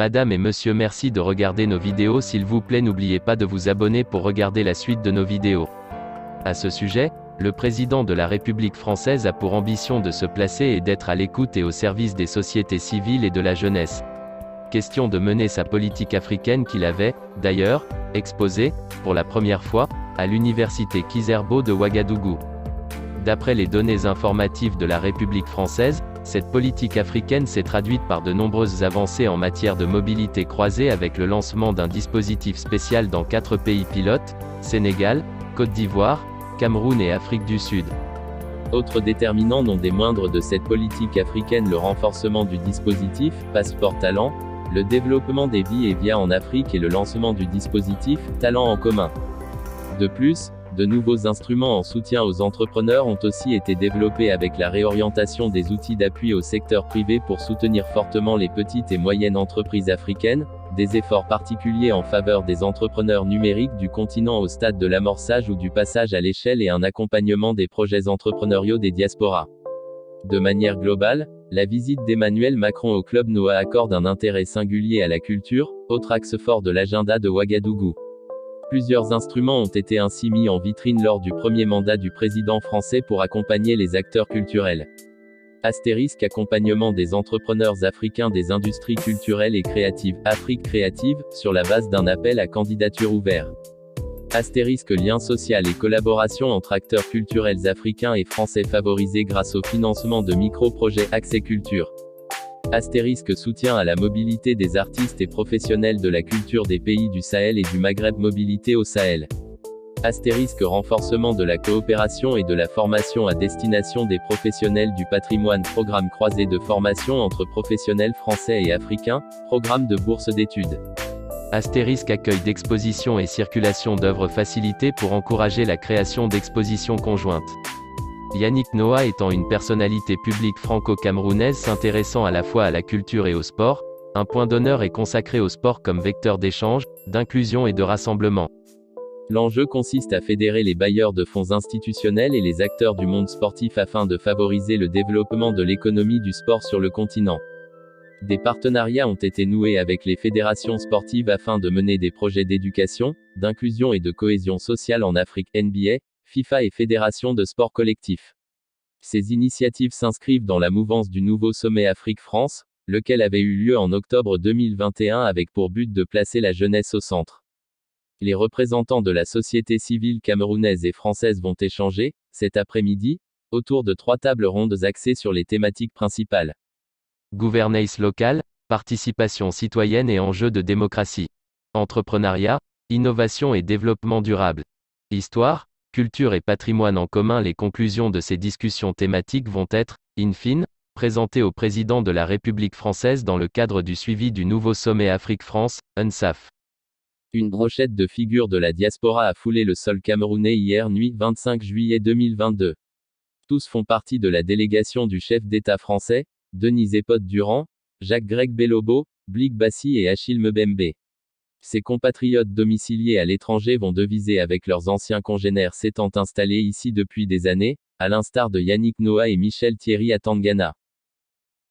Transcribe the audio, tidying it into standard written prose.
Madame et monsieur, merci de regarder nos vidéos. S'il vous plaît, n'oubliez pas de vous abonner pour regarder la suite de nos vidéos. À ce sujet, le président de la République française a pour ambition de se placer et d'être à l'écoute et au service des sociétés civiles et de la jeunesse. Question de mener sa politique africaine qu'il avait, d'ailleurs, exposée, pour la première fois, à l'université Kizerbo de Ouagadougou. D'après les données informatives de la République française, cette politique africaine s'est traduite par de nombreuses avancées en matière de mobilité croisée avec le lancement d'un dispositif spécial dans 4 pays pilotes, Sénégal, Côte d'Ivoire, Cameroun et Afrique du Sud. Autre déterminant non des moindres de cette politique africaine, le renforcement du dispositif Passeport Talent, le développement des via en Afrique et le lancement du dispositif Talent en commun. De plus, de nouveaux instruments en soutien aux entrepreneurs ont aussi été développés avec la réorientation des outils d'appui au secteur privé pour soutenir fortement les petites et moyennes entreprises africaines, des efforts particuliers en faveur des entrepreneurs numériques du continent au stade de l'amorçage ou du passage à l'échelle et un accompagnement des projets entrepreneuriaux des diasporas. De manière globale, la visite d'Emmanuel Macron au Club Noah accorde un intérêt singulier à la culture, autre axe fort de l'agenda de Ouagadougou. Plusieurs instruments ont été ainsi mis en vitrine lors du premier mandat du président français pour accompagner les acteurs culturels. Astérisque accompagnement des entrepreneurs africains des industries culturelles et créatives, Afrique créative, sur la base d'un appel à candidature ouvert. Astérisque lien social et collaboration entre acteurs culturels africains et français favorisés grâce au financement de micro-projets Accès Culture. Astérisque soutien à la mobilité des artistes et professionnels de la culture des pays du Sahel et du Maghreb, mobilité au Sahel. Astérisque renforcement de la coopération et de la formation à destination des professionnels du patrimoine, programme croisé de formation entre professionnels français et africains, programme de bourse d'études. Astérisque accueil d'expositions et circulation d'œuvres facilitées pour encourager la création d'expositions conjointes. Yannick Noah étant une personnalité publique franco-camerounaise s'intéressant à la fois à la culture et au sport, un point d'honneur est consacré au sport comme vecteur d'échange, d'inclusion et de rassemblement. L'enjeu consiste à fédérer les bailleurs de fonds institutionnels et les acteurs du monde sportif afin de favoriser le développement de l'économie du sport sur le continent. Des partenariats ont été noués avec les fédérations sportives afin de mener des projets d'éducation, d'inclusion et de cohésion sociale en Afrique, NBA, FIFA et Fédération de sport collectif. Ces initiatives s'inscrivent dans la mouvance du nouveau sommet Afrique-France, lequel avait eu lieu en octobre 2021 avec pour but de placer la jeunesse au centre. Les représentants de la société civile camerounaise et française vont échanger, cet après-midi, autour de 3 tables rondes axées sur les thématiques principales. Gouvernance locale, participation citoyenne et enjeux de démocratie. Entrepreneuriat, innovation et développement durable. Histoire, culture et patrimoine en commun. Les conclusions de ces discussions thématiques vont être, in fine, présentées au président de la République française dans le cadre du suivi du nouveau sommet Afrique-France, UNSAF. Une brochette de figures de la diaspora a foulé le sol camerounais hier nuit 25 juillet 2022. Tous font partie de la délégation du chef d'État français, Denis Epot-Durand, Jacques-Greg Belobo, Blik Bassi et Achille Mbembe. Ces compatriotes domiciliés à l'étranger vont deviser avec leurs anciens congénères s'étant installés ici depuis des années, à l'instar de Yannick Noah et Michel Thierry à Tangana.